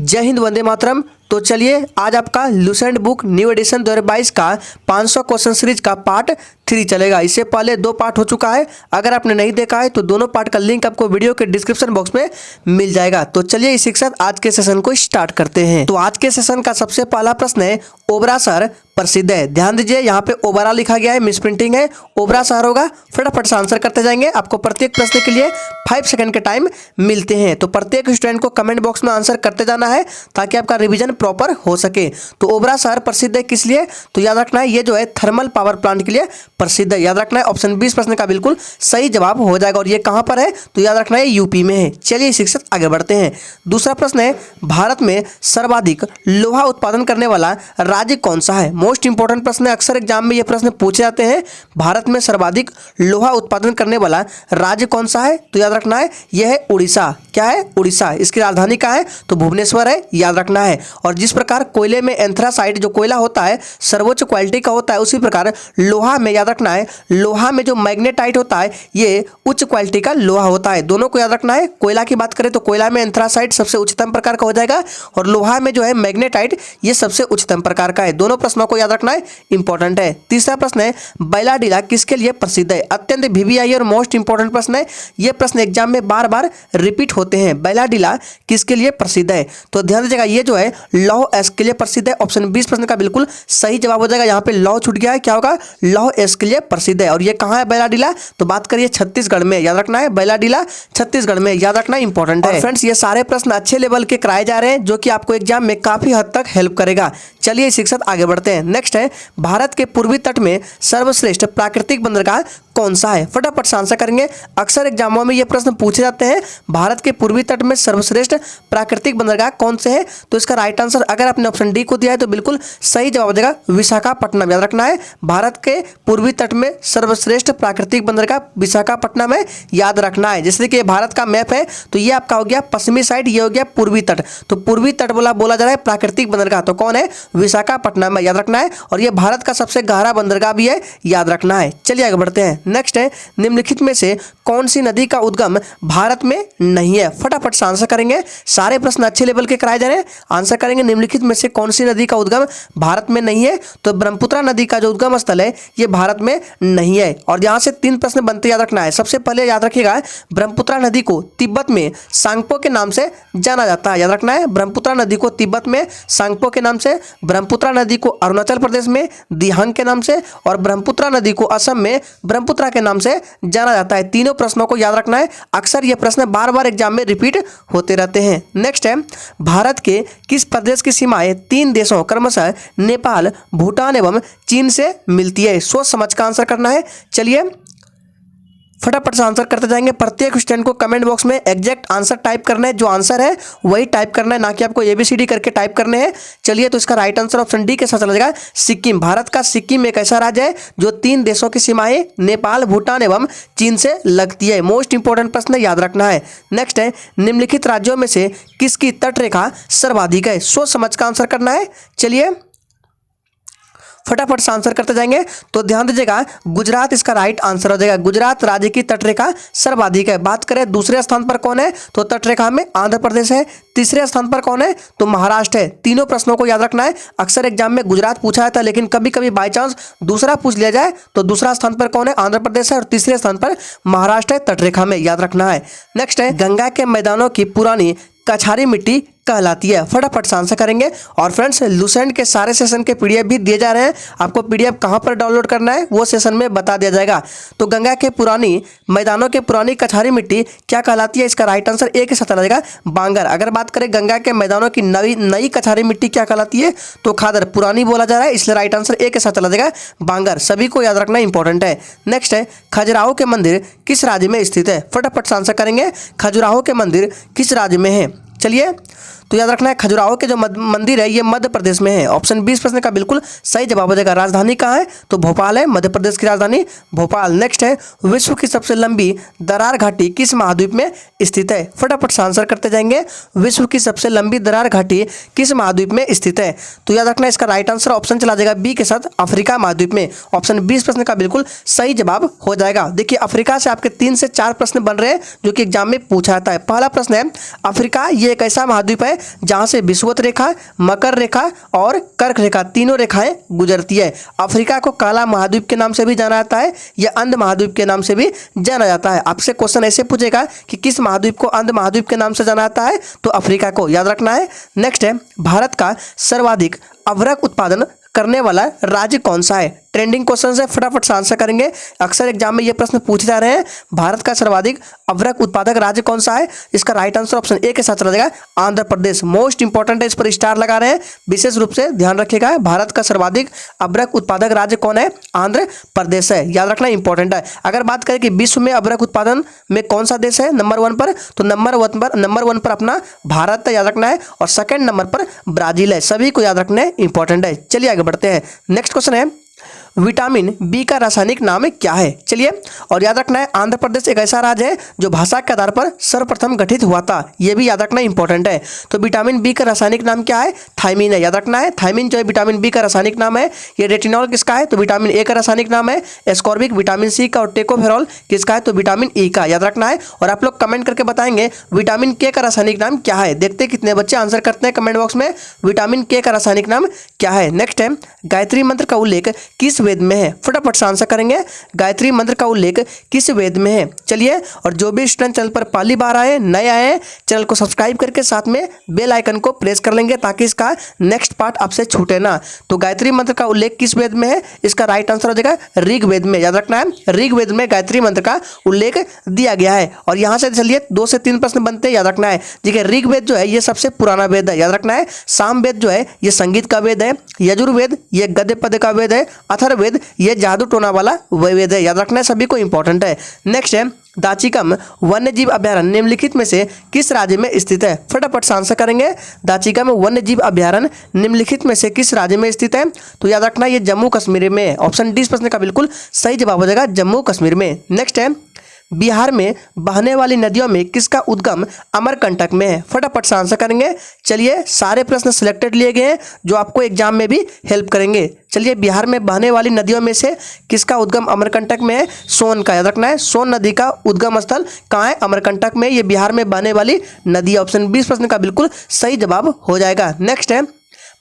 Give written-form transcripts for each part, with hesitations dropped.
जय हिंद, वंदे मातरम। तो चलिए आज आपका लुसेंट बुक न्यू एडिशन 2022 का 500 क्वेश्चन सीरीज का पार्ट 3 चलेगा। इससे पहले 2 पार्ट हो चुका है। अगर आपने नहीं देखा है तो दोनों पार्ट का लिंक आपको वीडियो के डिस्क्रिप्शन बॉक्स में मिल जाएगा। तो चलिए इसी के साथ आज के सेशन को स्टार्ट करते हैं। तो आज के सेशन का सबसे पहला प्रश्न है, ओबरा शहर प्रसिद्ध है। ध्यान दीजिए, यहाँ पे ओबरा लिखा गया है, मिस प्रिंटिंग है, ओबरा शहर होगा। फटाफट से आंसर करते जाएंगे। आपको प्रत्येक प्रश्न के लिए 5 सेकंड के टाइम मिलते हैं। तो प्रत्येक स्टूडेंट को कमेंट बॉक्स में आंसर करते जाना है ताकि आपका रिवीजन प्रॉपर हो सके। तो ओबरा शहर प्रसिद्ध है किस लिए? तो याद रखना है ये जो है थर्मल पावर प्लांट के लिए प्रसिद्ध है। याद रखना है ऑप्शन 20 प्रश्न का बिल्कुल सही जवाब हो जाएगा। और ये कहां पर है? तो याद रखना है यूपी में है। चलिए इसी के साथ आगे बढ़ते हैं। दूसरा प्रश्न है, भारत में सर्वाधिक लोहा उत्पादन करने वाला राज्य कौन सा है? मोस्ट इंपॉर्टेंट प्रश्न है, अक्सर एग्जाम में ये प्रश्न पूछे जाते हैं। भारत में सर्वाधिक लोहा उत्पादन करने वाला राज्य कौन सा है? तो याद रखना है यह है उड़ीसा। क्या है? उड़ीसा। इसकी राजधानी कहाँ है? तो भुवनेश्वर है। याद रखना है। और जिस प्रकार कोयले में एंथ्रासाइट जो कोयला होता है सर्वोच्च क्वालिटी का होता है, उसी प्रकार लोहा में याद रखना है, लोहा में जो मैग्नेटाइट होता है ये उच्च क्वालिटी का लोहा होता है। दोनों को याद रखना है। कोयला की बात करें तो कोयला में एंथ्रासाइट सबसे उच्चतम प्रकार का हो जाएगा और लोहा में जो है मैग्नेटाइट ये सबसे उच्चतम प्रकार का है। दोनों प्रश्नों को याद रखना है, इंपॉर्टेंट है। तीसरा प्रश्न है, बैलाडीला किसके लिए प्रसिद्ध है? अत्यंत वीवीआई और मोस्ट इंपॉर्टेंट प्रश्न है। ये प्रश्न एग्जाम में बार बार रिपीट होते हैं। बैलाडीला किसके लिए प्रसिद्ध है? तो ध्यान दीजिएगा, ये जो है लौह एस्क के लिए प्रसिद्ध है। ऑप्शन 20 प्रश्न का बिल्कुल सही जवाब हो जाएगा। यहाँ पे लौह छूट गया है, क्या होगा? लौह एस्क के लिए प्रसिद्ध है। और ये कहाँ है बैलाडीला? तो बात करिए छत्तीसगढ़ में। याद रखना है बैलाडीला छत्तीसगढ़ में। याद रखना इंपॉर्टेंट है। फ्रेंड्स ये सारे प्रश्न अच्छे लेवल के कराए जा रहे हैं जो कि आपको एग्जाम में काफी हद तक हेल्प करेगा। चलिए इसी के साथ आगे बढ़ते हैं। नेक्स्ट है, भारत के पूर्वी तट में सर्वश्रेष्ठ प्राकृतिक बंदरगाह कौन सा है? फटाफट से आंसर करेंगे। अक्सर एग्जामों में ये प्रश्न पूछे जाते हैं, भारत के पूर्वी तट में सर्वश्रेष्ठ प्राकृतिक बंदरगाह कौन से है? तो इसका राइट आंसर अगर आपने ऑप्शन डी को दिया है तो बिल्कुल सही जवाब हो जाएगा विशाखापट्टनम। याद रखना है भारत के पूर्वी तट में सर्वश्रेष्ठ प्राकृतिक बंदरगाह विशाखापट्टनम है। याद रखना है। जैसे कि भारत का मैप है तो ये आपका हो गया पश्चिमी साइड, ये हो गया पूर्वी तट। तो पूर्वी तट बोला जा रहा है प्राकृतिक बंदरगाह, तो कौन है? विशाखापट्टनम है। याद रखना है। और ये भारत का सबसे गहरा बंदरगाह भी है। याद रखना है। चलिए आगे बढ़ते हैं। नेक्स्ट है, निम्नलिखित में से कौन सी नदी का उद्गम भारत में नहीं है? फटाफट से आंसर करेंगे। सारे प्रश्न अच्छे लेवल के कराए जा रहे हैं। आंसर करेंगे, निम्नलिखित में से कौन सी नदी का उद्गम भारत में नहीं है? तो ब्रह्मपुत्र नदी का जो उद्गम स्थल है ये भारत में नहीं है। और यहां से 3 प्रश्न बनते, याद रखना है। सबसे पहले याद रखिएगा, ब्रह्मपुत्र नदी को तिब्बत में सांगपो के नाम से जाना जाता है। याद रखना है, ब्रह्मपुत्र नदी को तिब्बत में सांगपो के नाम से, ब्रह्मपुत्र नदी को अरुणाचल प्रदेश में दिहांग के नाम से, और ब्रह्मपुत्र नदी को असम में ब्रह्मपुत्र के नाम से जाना जाता है। तीनों प्रश्नों को याद रखना है। अक्सर ये प्रश्न बार बार एग्जाम में रिपीट होते रहते हैं। नेक्स्ट है, भारत के किस प्रदेश की सीमाएं 3 देशों क्रमशः नेपाल, भूटान एवं चीन से मिलती है? सोच समझ का आंसर करना है। चलिए फटाफट से आंसर करते जाएंगे। प्रत्येक स्टूडेंट को कमेंट बॉक्स में एग्जैक्ट आंसर टाइप करना है। जो आंसर है वही टाइप करना है, ना कि आपको ABCD करके टाइप करने हैं। चलिए तो इसका राइट आंसर ऑप्शन डी के साथ चला जाएगा, सिक्किम। भारत का सिक्किम एक ऐसा राज्य है जो 3 देशों की सीमाएं नेपाल, भूटान एवं चीन से लगती है। मोस्ट इंपॉर्टेंट प्रश्न याद रखना है। नेक्स्ट है, निम्नलिखित राज्यों में से किसकी तटरेखा सर्वाधिक है? सोच समझ का आंसर करना है। चलिए फटाफट से आंसर करते जाएंगे। तो ध्यान दीजिएगा, गुजरात इसका राइट आंसर हो जाएगा। गुजरात राज्य की तटरेखा सर्वाधिक है। बात करें दूसरे स्थान पर कौन है? तो तटरेखा में आंध्र प्रदेश है। तीसरे स्थान पर कौन है? तो महाराष्ट्र है। तीनों प्रश्नों को याद रखना है। अक्सर एग्जाम में गुजरात पूछा जाता है, लेकिन कभी कभी बाई चांस दूसरा पूछ लिया जाए तो दूसरा स्थान पर कौन है? आंध्र प्रदेश है। और तीसरे स्थान पर महाराष्ट्र है तटरेखा में। याद रखना है। नेक्स्ट है, गंगा के मैदानों की पुरानी कछारी मिट्टी कहलाती है? फटाफट से आंसर करेंगे। और फ्रेंड्स लुसेंट के सारे सेशन के PDF भी दिए जा रहे हैं। आपको PDF कहां पर डाउनलोड करना है वो सेशन में बता दिया जाएगा। तो गंगा के पुरानी मैदानों के पुरानी कछारी मिट्टी क्या कहलाती है? इसका राइट आंसर ए के साथ चला जाएगा, बांगर। अगर बात करें गंगा के मैदानों की नई कछारी मिट्टी क्या कहलाती है? तो खादर। पुरानी बोला जा रहा है, इसलिए राइट आंसर ए के साथ चला जाएगा, बांगर। सभी को याद रखना इंपॉर्टेंट है। नेक्स्ट है, खजुराहो के मंदिर किस राज्य में स्थित है? फटाफट से आंसर करेंगे। खजुराहो के मंदिर किस राज्य में है? चलिए तो याद रखना है, खजुराहो के जो मंदिर है ये मध्य प्रदेश में है। ऑप्शन 20 प्रश्न का बिल्कुल सही जवाब हो जाएगा। राजधानी कहाँ है? तो भोपाल है। मध्य प्रदेश की राजधानी भोपाल। नेक्स्ट है, विश्व की सबसे लंबी दरार घाटी किस महाद्वीप में स्थित है? फटाफट से आंसर करते जाएंगे। विश्व की सबसे लंबी दरार घाटी किस महाद्वीप में स्थित है? तो याद रखना इसका राइट आंसर ऑप्शन चला जाएगा बी के साथ, अफ्रीका महाद्वीप में। ऑप्शन 20 प्रश्न का बिल्कुल सही जवाब हो जाएगा। देखिए अफ्रीका से आपके 3 से 4 प्रश्न बन रहे हैं जो कि एग्जाम में पूछा जाता है। पहला प्रश्न है, अफ्रीका ये एक ऐसा महाद्वीप है जहाँ से विषुवत रेखा, मकर रेखा और कर्क रेखा तीनों रेखाएं गुजरती है। अफ्रीका को काला महाद्वीप के नाम से भी जाना जाता है या अंध महाद्वीप के नाम से भी जाना जाता है। आपसे क्वेश्चन ऐसे पूछेगा कि किस महाद्वीप को अंध महाद्वीप के नाम से जाना जाता है, तो अफ्रीका को याद रखना है। नेक्स्ट है, भारत का सर्वाधिक अभ्रक उत्पादन करने वाला राज्य कौन सा है? ट्रेंडिंग क्वेश्चन है, फटाफट से आंसर करेंगे। अक्सर एग्जाम में ये प्रश्न पूछे जा रहे हैं, भारत का सर्वाधिक अभ्रक उत्पादक राज्य कौन सा है? इसका राइट आंसर ऑप्शन ए के साथ चला जाएगा, आंध्र प्रदेश। मोस्ट इंपॉर्टेंट है, इस पर स्टार लगा रहे हैं, विशेष रूप से ध्यान रखिएगा। भारत का सर्वाधिक अभ्रक उत्पादक राज्य कौन है? आंध्र प्रदेश है, याद रखना इंपॉर्टेंट है। अगर बात करें कि विश्व में अभ्रक उत्पादन में कौन सा देश है नंबर 1 पर, तो नंबर वन पर अपना भारत याद रखना है और सेकंड नंबर पर ब्राजील है। सभी को याद रखना इंपॉर्टेंट है। चलिए आगे बढ़ते हैं। नेक्स्ट क्वेश्चन है, विटामिन बी का रासायनिक नाम क्या है? चलिए, और याद रखना है आंध्र प्रदेश एक ऐसा राज्य है जो भाषा के आधार पर सर्वप्रथम गठित हुआ था, यह भी याद रखना इंपॉर्टेंट है। तो विटामिन बी का रासायनिक नाम क्या है? थायमीन है, याद रखना है। थायमीन जो है विटामिन बी का रासायनिक नाम है। ये रेटिनॉल किसका है? तो विटामिन ए का रासायनिक नाम है। एस्कॉर्बिक विटामिन सी का और टेकोफेरॉल किसका है? तो विटामिन ई का, याद रखना है। और आप लोग कमेंट करके बताएंगे विटामिन के का रासायनिक नाम क्या है। देखते हैं कितने बच्चे आंसर करते हैं कमेंट बॉक्स में, विटामिन के का रासायनिक नाम क्या है। नेक्स्ट है, गायत्री मंत्र का उल्लेख किस वेद में है? फटाफट से आंसर करेंगे, गायत्री मंत्र का उल्लेख किस वेद में है? चलिए, और जो भी स्टूडेंट चैनल पर पहली बार आए, नए आए हैं, चैनल को सब्सक्राइब करके साथ में बेल आइकन को प्रेस कर लेंगे ताकि इसका नेक्स्ट पार्ट आपसे छूटे ना। तो गायत्री मंत्र का उल्लेख किस वेद में है? इसका राइट आंसर हो जाएगा ऋग्वेद में, याद रखना है। ऋग्वेद में गायत्री मंत्र का उल्लेख दिया गया है। और यहां से चलिए 2 से 3 प्रश्न बनते हैं, याद रखना है। देखिए, ऋग्वेद जो है ये सबसे पुराना वेद है, याद रखना है। सामवेद जो है ये संगीत का वेद है। यजुर्वेद ये गद्य पद्य का वेद है। अथर्ववेद ये जादू टोना वाला वेद है, याद रखना है, सभी को इंपॉर्टेंट है। नेक्स्ट है, दाचिकम वन्यजीव अभयारण्य निम्नलिखित में से किस राज्य में स्थित है? फटाफट से आंसर करेंगे, दाचिकम वन्यजीव अभयारण्य निम्नलिखित में से किस राज्य में स्थित है? तो याद रखना ये जम्मू कश्मीर में। ऑप्शन डी इस प्रश्न का बिल्कुल सही जवाब हो जाएगा, जम्मू कश्मीर में। नेक्स्ट है, बिहार में बहने वाली नदियों में किसका उद्गम अमरकंटक में है? फटाफट से आंसर करेंगे। चलिए, सारे प्रश्न सिलेक्टेड लिए गए हैं जो आपको एग्जाम में भी हेल्प करेंगे। चलिए, बिहार में बहने वाली नदियों में से किसका उद्गम अमरकंटक में है? सोन का, याद रखना है। सोन नदी का उद्गम स्थल कहाँ है? अमरकंटक में। ये बिहार में बहने वाली नदी, ऑप्शन 20 प्रश्न का बिल्कुल सही जवाब हो जाएगा। नेक्स्ट है,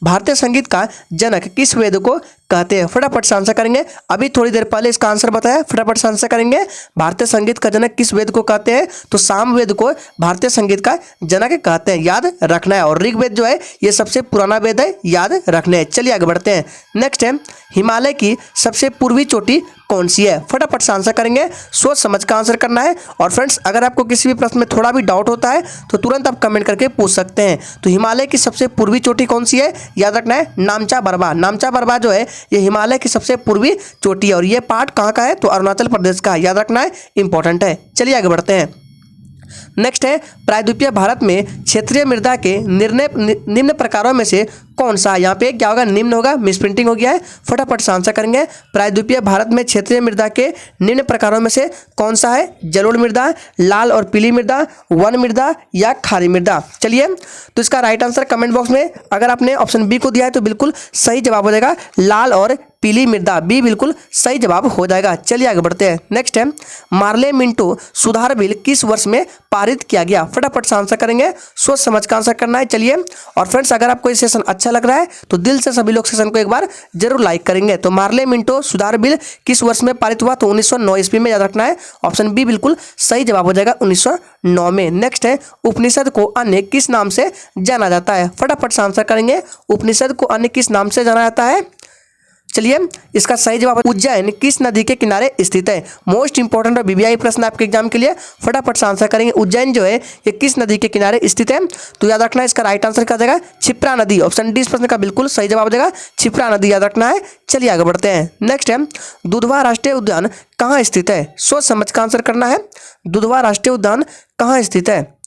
भारतीय संगीत का जनक किस वेद को कहते हैं? फटाफट से आंसर करेंगे। अभी थोड़ी देर पहले इसका आंसर बताया, फटाफट से आंसर करेंगे। भारतीय संगीत का जनक किस वेद को कहते हैं? तो सामवेद को भारतीय संगीत का जनक कहते हैं, याद रखना है। और ऋग्वेद जो है ये सबसे पुराना वेद है, याद रखना है। चलिए आगे बढ़ते हैं। नेक्स्ट है, हिमालय की सबसे पूर्वी चोटी कौन सी है? फटाफट से आंसर करेंगे, सोच समझ का आंसर करना है। और फ्रेंड्स, अगर आपको किसी भी प्रश्न में थोड़ा भी डाउट होता है तो तुरंत आप कमेंट करके पूछ सकते हैं। तो हिमालय की सबसे पूर्वी चोटी कौन सी है? याद रखना है, नामचा बरवा। नामचा बरवा जो है ये हिमालय की सबसे पूर्वी चोटी है। और ये पार्ट कहाँ का है? तो अरुणाचल प्रदेश का, याद रखना है, इंपॉर्टेंट है। चलिए आगे बढ़ते हैं। नेक्स्ट है, प्रायद्वीपीय भारत में क्षेत्रीय मृदा के निम्न प्रकारों में से कौन सा? यहाँ पे क्या होगा? निम्न होगा, मिसप्रिंटिंग हो गया है। फटाफट से आंसर करेंगे। प्रायद्वीपीय भारत में क्षेत्रीय मृदा के निम्न प्रकारों में से कौन सा है? जलोढ़ मृदा, लाल और पीली मृदा, वन मृदा या खारी मृदा? चलिए, तो इसका राइट आंसर कमेंट बॉक्स में अगर आपने ऑप्शन बी को दिया है तो बिल्कुल सही जवाब हो जाएगा, लाल और पीली मृदा, बी बिल्कुल सही जवाब हो जाएगा। चलिए आगे बढ़ते हैं। नेक्स्ट है, मार्ले मिंटो सुधार बिल किस वर्ष में पारित किया गया? फटाफट से आंसर करेंगे, सोच समझ का आंसर करना है। चलिए, और फ्रेंड्स, अगर आपको ये सेशन अच्छा लग रहा है तो दिल से सभी लोग सेशन को एक बार जरूर लाइक करेंगे। तो मार्ले मिंटो सुधार बिल किस वर्ष में पारित हुआ? तो 1909 ईस्वी में, याद रखना है। ऑप्शन बी बिल्कुल सही जवाब हो जाएगा, 1909 में। नेक्स्ट है, उपनिषद को अन्य किस नाम से जाना जाता है? फटाफट से आंसर करेंगे, उपनिषद को अन्य किस नाम से जाना जाता है? चलिए, इसका सही जवाब उज्जैन किस नदी के किनारे स्थित है? मोस्ट इंपॉर्टेंट और बीबीआई प्रश्न आपके एग्जाम के लिए, फटाफट से आंसर करेंगे। उज्जैन जो है ये किस नदी के किनारे स्थित है? तो याद रखना है, इसका राइट आंसर क्या जाएगा? क्षिप्रा नदी। ऑप्शन डी इस प्रश्न का बिल्कुल सही जवाब देगा, क्षिप्रा नदी, याद रखना है। चलिए आगे बढ़ते हैं। नेक्स्ट है, दुधवा राष्ट्रीय उद्यान कहाँ स्थित है? सोच समझ का आंसर करना है। दुधवा राष्ट्रीय उद्यान कहाँ स्थित है?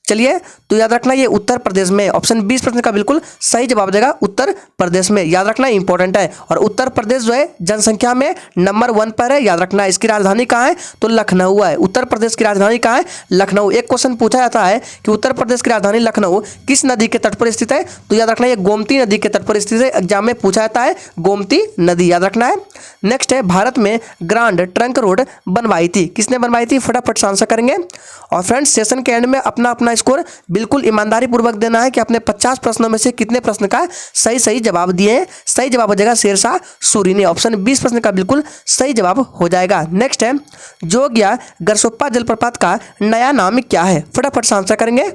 चलिए, तो याद रखना ये उत्तर प्रदेश में। ऑप्शन 20 प्रश्न का बिल्कुल सही जवाब देगा, उत्तर प्रदेश में, याद रखना इंपॉर्टेंट है। और उत्तर प्रदेश जो है जनसंख्या में नंबर 1 पर है, याद रखना। इसकी राजधानी कहाँ है? तो लखनऊ है। उत्तर प्रदेश की राजधानी कहाँ है? लखनऊ। एक क्वेश्चन पूछा जाता है कि उत्तर प्रदेश की राजधानी लखनऊ किस नदी के तट पर स्थित है? तो याद रखना ये गोमती नदी के तट पर स्थित है। एग्जाम में पूछा जाता है गोमती नदी, याद रखना है। नेक्स्ट है, भारत में ग्रांड ट्रंक रोड बनवाई थी, किसने बनवाई थी? फटाफट से आंसर करेंगे। और फ्रेंड्स, सेशन के एंड में अपना अपना अपना स्कोर बिल्कुल ईमानदारी पूर्वक देना है कि आपने 50 प्रश्नों में से कितने प्रश्न का सही जवाब दिए हैं। सही जवाब हो जाएगा शेरशाह सूरी ने। ऑप्शन 20 प्रश्न का बिल्कुल सही जवाब हो जाएगा। नेक्स्ट है, जोग या गरसोप्पा जलप्रपात का नया नाम क्या है? फटाफट से आंसर करेंगे।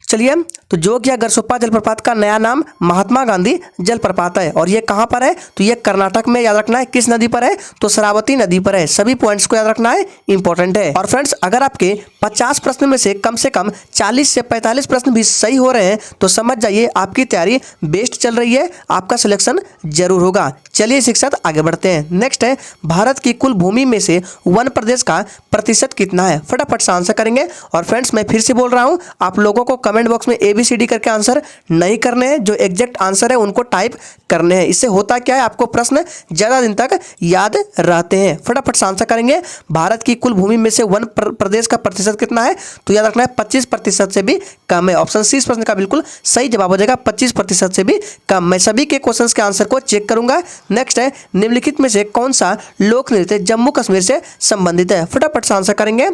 चलिए, तो जोग या गरसोप्पा जलप्रपात का नया नाम महात्मा गांधी जलप्रपात है। और ये कहाँ पर है? तो ये कर्नाटक में, याद रखना है। किस नदी पर है? तो शरावती नदी पर है। सभी पॉइंट्स को याद रखना है, इंपॉर्टेंट है। और फ्रेंड्स, अगर आपके 50 प्रश्न में से कम 40 से 45 प्रश्न भी सही हो रहे हैं तो समझ जाइए आपकी तैयारी बेस्ट चल रही है, आपका सिलेक्शन जरूर होगा। चलिए इसी के साथ आगे बढ़ते हैं। नेक्स्ट है, भारत की कुल भूमि में से वन प्रदेश का प्रतिशत कितना है? फटाफट से आंसर करेंगे। और फ्रेंड्स, मैं फिर से बोल रहा हूं, आप लोगों को कमेंट बॉक्स में ABCD करके आंसर नहीं करने हैं, जो एग्जैक्ट आंसर है उनको टाइप करने हैं। इससे होता क्या है, आपको प्रश्न ज्यादा दिन तक याद रहते हैं। फटाफट से आंसर करेंगे। भारत की कुल भूमि में से वन प्रदेश का प्रतिशत कितना है? तो याद रखना है 25% से भी कम है। ऑप्शन 30 प्रश्न का बिल्कुल सही जवाब हो जाएगा, 25% से भी कम। मैं सभी के क्वेश्चंस के आंसर को चेक करूंगा। नेक्स्ट है, निम्नलिखित में से कौन सा लोक नृत्य जम्मू कश्मीर से संबंधित है? फटाफट से आंसर करेंगे।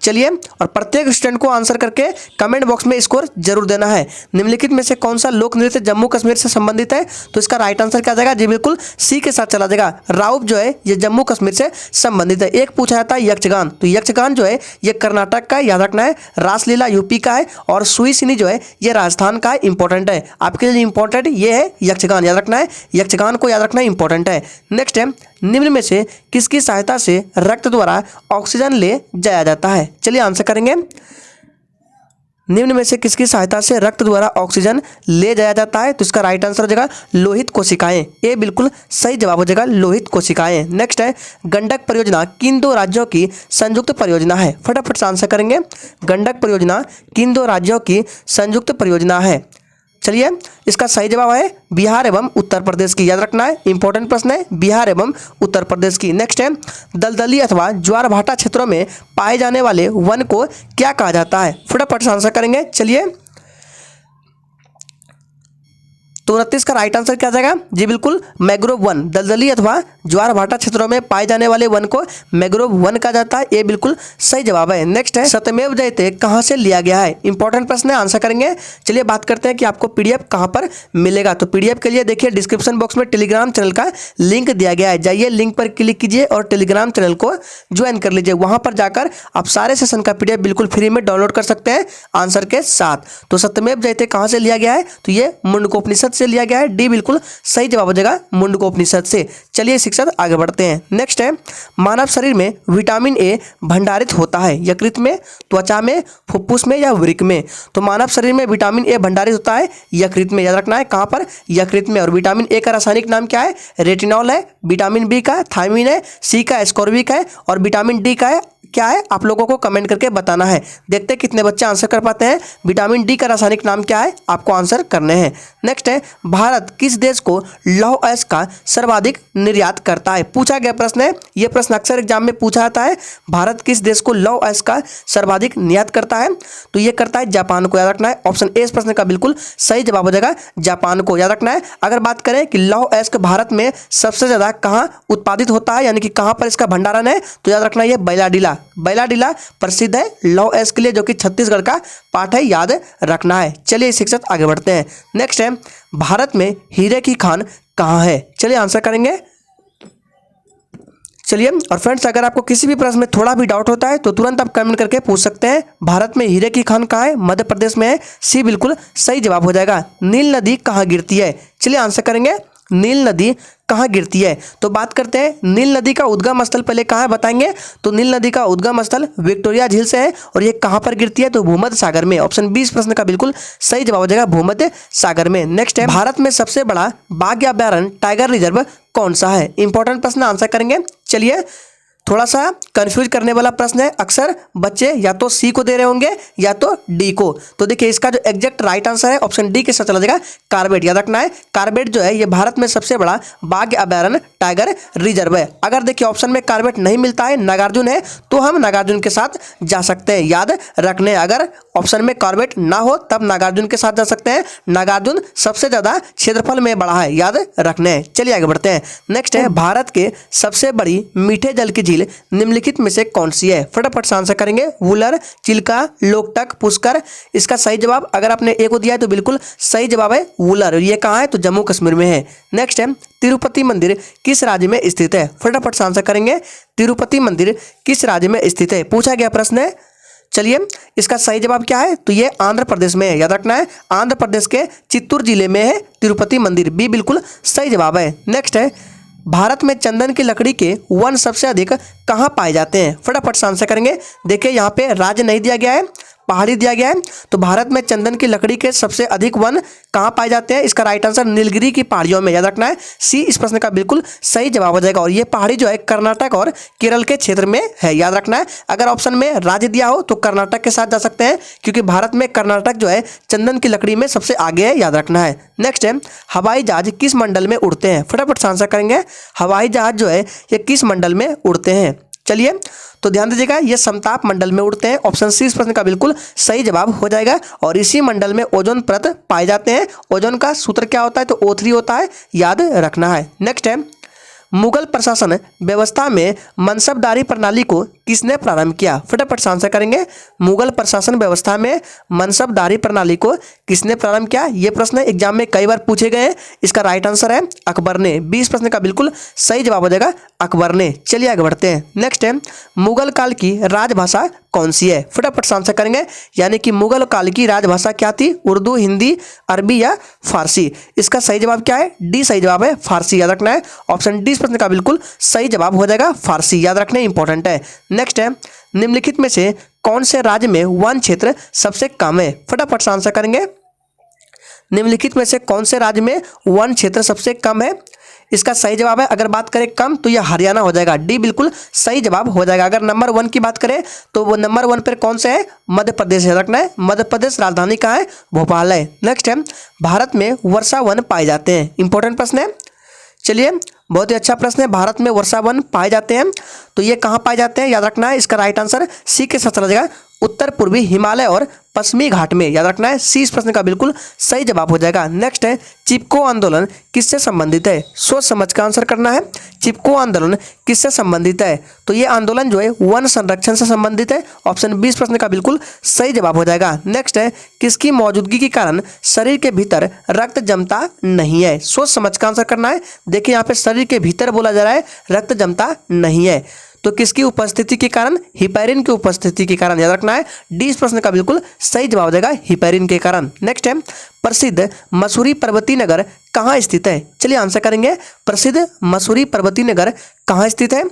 चलिए, और प्रत्येक स्टूडेंट को आंसर करके कमेंट बॉक्स में स्कोर जरूर देना है। निम्नलिखित में से कौन सा लोक नृत्य जम्मू कश्मीर से संबंधित है? तो इसका राइट आंसर क्या जाएगा? जी बिल्कुल सी के साथ चला जाएगा। राउत जो है ये जम्मू कश्मीर से संबंधित है। एक पूछा जाता है यक्षगान, तो यक्षगान जो है ये कर्नाटक का, याद रखना है। रासलीला यूपी का है और सुईसिनी जो है ये राजस्थान का है। इंपॉर्टेंट है आपके लिए, इंपॉर्टेंट ये है यक्षगान, याद रखना है। यक्षगान को याद रखना इंपॉर्टेंट है। नेक्स्ट है, निम्न में से किसकी सहायता से रक्त द्वारा ऑक्सीजन ले जाया जाता है? चलिए आंसर करेंगे। निम्न में से किसकी सहायता से रक्त द्वारा ऑक्सीजन ले जाया जाता है? तो इसका राइट आंसर हो जाएगा लोहित कोशिकाएं। ये बिल्कुल सही जवाब हो जाएगा, लोहित कोशिकाएं। नेक्स्ट है, गंडक परियोजना किन दो राज्यों की संयुक्त परियोजना है? फटाफट से आंसर करेंगे। गंडक परियोजना किन दो राज्यों की संयुक्त परियोजना है? चलिए, इसका सही जवाब है बिहार एवं उत्तर प्रदेश की। याद रखना है, इंपॉर्टेंट प्रश्न है, बिहार एवं उत्तर प्रदेश की। नेक्स्ट है, दलदली अथवा ज्वार भाटा क्षेत्रों में पाए जाने वाले वन को क्या कहा जाता है? फटाफट से आंसर करेंगे। चलिए, तो 29 का राइट आंसर क्या जाएगा? जी बिल्कुल मैग्रोव वन। दलदली अथवा ज्वार भाटा क्षेत्रों में पाए जाने वाले वन को मैग्रोव वन कहा जाता है। ये बिल्कुल सही जवाब है। नेक्स्ट है, सत्यमेव जयते कहाँ से लिया गया है? इंपॉर्टेंट प्रश्न है, आंसर करेंगे। चलिए बात करते हैं कि आपको PDF कहाँ पर मिलेगा। तो PDF के लिए देखिए डिस्क्रिप्शन बॉक्स में टेलीग्राम चैनल का लिंक दिया गया है। जाइए लिंक पर क्लिक कीजिए और टेलीग्राम चैनल को ज्वाइन कर लीजिए। वहां पर जाकर आप सारे सेशन का PDF बिल्कुल फ्री में डाउनलोड कर सकते हैं आंसर के साथ। तो सत्यमेव जयते कहाँ से लिया गया है? तो ये मुंडकोपनिषद से लिया गया है। डी बिल्कुल सही जवाब हो जाएगा, मुंडकोपनिषद से। चलिए शिक्षक आगे बढ़ते हैं। नेक्स्ट है, मानव शरीर में विटामिन ए भंडारित होता है यकृत में, त्वचा में, फुफ्फुस में या वृक्क में? तो मानव शरीर में विटामिन ए भंडारित होता है यकृत में। याद रखना है कहां पर? यकृत में। और विटामिन ए का रासायनिक नाम क्या है? रेटिनॉल है। विटामिन बी का थायमिन है। सी का एस्कॉर्बिक है। और विटामिन डी का है क्या है? आप लोगों को कमेंट करके बताना है। देखते हैं कितने बच्चे आंसर कर पाते हैं। विटामिन डी का रासायनिक नाम क्या है? आपको आंसर करने हैं। नेक्स्ट है, भारत किस देश को लौह अयस्क का सर्वाधिक निर्यात करता है? पूछा गया प्रश्न है, यह प्रश्न अक्सर एग्जाम में पूछा जाता है। भारत किस देश को लौह अयस्क का सर्वाधिक निर्यात करता है? तो यह करता है जापान को। याद रखना है, ऑप्शन ए इस प्रश्न का बिल्कुल सही जवाब हो जाएगा, जापान को। याद रखना है, अगर बात करें कि लौह अयस्क भारत में सबसे ज्यादा कहाँ उत्पादित होता है, यानी कि कहाँ पर इसका भंडारण है, तो याद रखना यह बैलाडीला। बैलाडीला प्रसिद्ध है लौह अयस्क के लिए, जो कि छत्तीसगढ़ का पार्ट है, याद रखना है। चलिए शिक्षक आगे बढ़ते हैं। नेक्स्ट है, भारत में हीरे की खान कहाँ है? चलिए आंसर करेंगे। चलिए, और फ्रेंड्स अगर आपको किसी भी प्रश्न में थोड़ा भी डाउट होता है तो तुरंत आप कमेंट करके पूछ सकते हैं। भारत में हीरे की खान कहाँ है? मध्य प्रदेश में है। सी बिल्कुल सही जवाब हो जाएगा। नील नदी कहाँ गिरती है? चलिए आंसर करेंगे, नील नदी कहाँ गिरती है? तो बात करते हैं नील नदी का उद्गम स्थल पहले कहाँ है बताएंगे। तो नील नदी का उद्गम स्थल विक्टोरिया झील से है। और ये कहाँ पर गिरती है? तो भूमध्य सागर में। ऑप्शन 20 प्रश्न का बिल्कुल सही जवाब हो जाएगा, भूमध्य सागर में। नेक्स्ट है, भारत में सबसे बड़ा बाघ अभयारण्य टाइगर रिजर्व कौन सा है? इंपॉर्टेंट प्रश्न, आंसर करेंगे। चलिए, थोड़ा सा कंफ्यूज करने वाला प्रश्न है, अक्सर बच्चे या तो सी को दे रहे होंगे या तो डी को। तो देखिए इसका जो एग्जैक्ट राइट आंसर है ऑप्शन डी के साथ चला जाएगा, कार्बेट। याद रखना है, कार्बेट जो है ये भारत में सबसे बड़ा बाघ अभयारण्य टाइगर रिजर्व है। अगर देखिए ऑप्शन में कार्बेट नहीं मिलता है, नागार्जुन है, तो हम नागार्जुन के साथ जा सकते हैं। याद रखने, अगर ऑप्शन में कार्बेट ना हो तब नागार्जुन के साथ जा सकते हैं। नागार्जुन सबसे ज्यादा क्षेत्रफल में बड़ा है, याद रखने। चलिए आगे बढ़ते हैं। नेक्स्ट है, भारत के सबसे बड़ी मीठे जल की झील निम्नलिखित में से कौन सी है? फटाफट से आंसर करेंगे। वुलर, चिल्का, लोकटक, पुष्कर। इसका सही जवाब अगर आपने ए को दिया है तो बिल्कुल सही जवाब है वुलर। ये कहाँ है? तो जम्मू कश्मीर में है। नेक्स्ट है, तिरुपति मंदिर किस राज्य में स्थित है? फटाफट से आंसर करेंगे। तिरुपति मंदिर किस राज्य में स्थित है? पूछा गया प्रश्न है। चलिए, इसका सही जवाब क्या है? तो ये आंध्र प्रदेश में है। याद रखना है, आंध्र प्रदेश के चित्तूर जिले में है तिरुपति मंदिर। बी बिल्कुल सही जवाब है। नेक्स्ट है, भारत में चंदन की लकड़ी के वन सबसे अधिक कहाँ पाए जाते हैं? फटाफट से आंसर करेंगे। देखिए, यहाँ पे राज्य नहीं दिया गया है, पहाड़ी दिया गया है। तो भारत में चंदन की लकड़ी के सबसे अधिक वन कहाँ पाए जाते हैं? इसका राइट आंसर नीलगिरी की पहाड़ियों में। याद रखना है, सी इस प्रश्न का बिल्कुल सही जवाब हो जाएगा। और ये पहाड़ी जो है कर्नाटक और केरल के क्षेत्र में है। याद रखना है, अगर ऑप्शन में राज्य दिया हो तो कर्नाटक के साथ जा सकते हैं, क्योंकि भारत में कर्नाटक जो है चंदन की लकड़ी में सबसे आगे है। याद रखना है। नेक्स्ट है, हवाई जहाज किस मंडल में उड़ते हैं? फटाफट से आंसर करेंगे। हवाई जहाज जो है ये किस मंडल में उड़ते हैं? चलिए, तो ध्यान दीजिएगा, ये समताप मंडल में उड़ते हैं। ऑप्शन सी इस प्रश्न का बिल्कुल सही जवाब हो जाएगा। और इसी मंडल में ओजोन परत पाए जाते हैं। ओजोन का सूत्र क्या होता है? तो O3 होता है। याद रखना है। नेक्स्ट है, मुगल प्रशासन व्यवस्था में मनसबदारी प्रणाली को किसने प्रारंभ किया? फटाफट से आंसर करेंगे। मुगल प्रशासन व्यवस्था में मनसबदारी प्रणाली को किसने प्रारंभ किया? ये प्रश्न एग्जाम में कई बार पूछे गए हैं। इसका राइट आंसर है अकबर ने। 20 प्रश्न का बिल्कुल सही जवाब हो जाएगा अकबर ने। चलिए आगे बढ़ते हैं। नेक्स्ट है, मुगल काल की राजभाषा कौन सी है? फटाफट से आंसर करेंगे। यानी कि मुगल काल की राजभाषा क्या थी? उर्दू, हिंदी, अरबी या फारसी? इसका सही जवाब क्या है? डी सही जवाब है, फारसी। याद रखना है, ऑप्शन डी इस प्रश्न का बिल्कुल सही जवाब हो जाएगा फारसी। याद रखना इंपॉर्टेंट है। नेक्स्ट है, निम्नलिखित में से कौन से राज्य में वन क्षेत्र सबसे कम है? फटाफट से आंसर करेंगे। निम्नलिखित में से कौन से राज्य में वन क्षेत्र सबसे कम है? इसका सही जवाब है, अगर बात करें कम तो यह हरियाणा हो जाएगा। डी बिल्कुल सही जवाब हो जाएगा। अगर नंबर 1 की बात करें तो वो नंबर 1 पर कौन से है? मध्य प्रदेश। याद रखना है, मध्य प्रदेश राजधानी कहाँ है? भोपाल है। नेक्स्ट है, भारत में वर्षा वन पाए जाते हैं। इंपॉर्टेंट प्रश्न है। चलिए, बहुत ही अच्छा प्रश्न है। भारत में वर्षा वन पाए जाते हैं, तो ये कहाँ पाए जाते हैं? याद रखना है, इसका राइट आंसर सी के साथ चला जाएगा, उत्तर पूर्वी हिमालय और पश्चिमी घाट में। याद रखना है, सी इस प्रश्न का बिल्कुल सही जवाब हो जाएगा। नेक्स्ट है, चिपको आंदोलन किससे संबंधित है? सोच समझ का आंसर करना है। चिपको आंदोलन किससे संबंधित है? तो ये आंदोलन जो है वन संरक्षण से संबंधित है। ऑप्शन 20 प्रश्न का बिल्कुल सही जवाब हो जाएगा। नेक्स्ट है, किसकी मौजूदगी के कारण शरीर के भीतर रक्त जमता नहीं है? सोच समझ का आंसर करना है। देखिए, यहाँ पे शरीर के भीतर बोला जा रहा है, रक्त जमता नहीं है, तो किसकी उपस्थिति के कारण? हिपैरिन की उपस्थिति के कारण। याद रखना है, डी इस प्रश्न का बिल्कुल सही जवाब हो जाएगा, हिपैरिन के कारण। नेक्स्ट है, प्रसिद्ध मसूरी पर्वतीय नगर कहाँ स्थित है? चलिए आंसर करेंगे। प्रसिद्ध मसूरी पर्वतीय नगर कहाँ स्थित है?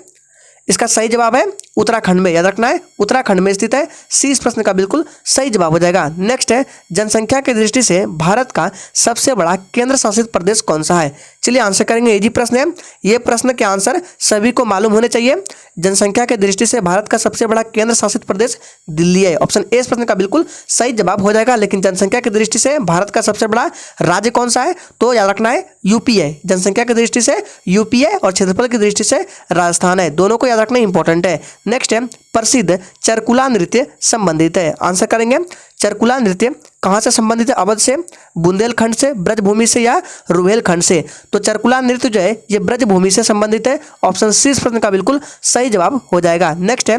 इसका सही जवाब है उत्तराखंड में। याद रखना है, उत्तराखंड में स्थित है। सी इस प्रश्न का बिल्कुल सही जवाब हो जाएगा। नेक्स्ट है, जनसंख्या की दृष्टि से भारत का सबसे बड़ा केंद्र शासित प्रदेश कौन सा है? चलिए आंसर करेंगे। इजी प्रश्न है, ये प्रश्न के आंसर सभी को मालूम होने चाहिए। जनसंख्या की दृष्टि से भारत का सबसे बड़ा केंद्र शासित प्रदेश दिल्ली है। ऑप्शन ए इस प्रश्न का बिल्कुल सही जवाब हो जाएगा। लेकिन जनसंख्या की दृष्टि से भारत का सबसे बड़ा राज्य कौन सा है? तो याद रखना है, यूपी है। जनसंख्या की दृष्टि से यूपी है और क्षेत्रफल की दृष्टि से राजस्थान है। दोनों को याद रखना इंपॉर्टेंट है। नेक्स्ट है, प्रसिद्ध चरकुला नृत्य संबंधित है। आंसर करेंगे, चरकुला नृत्य कहाँ से संबंधित है? अवध से, बुंदेलखंड से, ब्रजभूमि से या रुहेलखंड से? तो चरकुला नृत्य जो है ये ब्रजभूमि से संबंधित है। ऑप्शन सी इस प्रश्न का बिल्कुल सही जवाब हो जाएगा। नेक्स्ट है,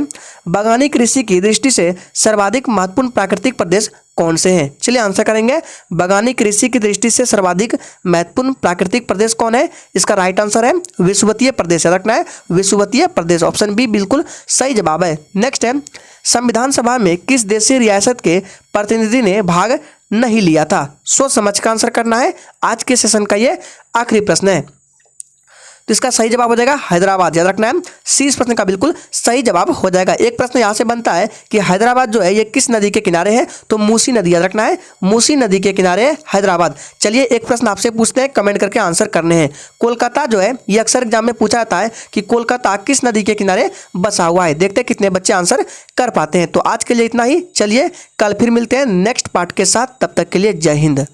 बागवानी कृषि की दृष्टि से सर्वाधिक महत्वपूर्ण प्राकृतिक प्रदेश कौन से हैं? चलिए आंसर करेंगे। बागवानी कृषि की दृष्टि से सर्वाधिक महत्वपूर्ण प्राकृतिक प्रदेश कौन है? इसका राइट आंसर है विषुवतीय प्रदेश। याद रखना है, विषुवतीय प्रदेश। ऑप्शन बी बिल्कुल सही जवाब है। नेक्स्ट है, संविधान सभा में किस देशी रियासत के प्रतिनिधि ने भाग नहीं लिया था? सोच समझ का आंसर करना है। आज के सेशन का ये आखिरी प्रश्न है, तो इसका सही जवाब हो जाएगा हैदराबाद। याद रखना है, सी इस प्रश्न का बिल्कुल सही जवाब हो जाएगा। एक प्रश्न यहाँ से बनता है कि हैदराबाद जो है ये किस नदी के किनारे है? तो मूसी नदी। याद रखना है, मूसी नदी के किनारे है हैदराबाद। चलिए एक प्रश्न आपसे पूछते हैं, कमेंट करके आंसर करने हैं। कोलकाता जो है ये अक्सर एग्जाम में पूछा जाता है कि कोलकाता किस नदी के किनारे बसा हुआ है। देखते हैं कितने बच्चे आंसर कर पाते हैं। तो आज के लिए इतना ही। चलिए कल फिर मिलते हैं नेक्स्ट पार्ट के साथ। तब तक के लिए जय हिंद।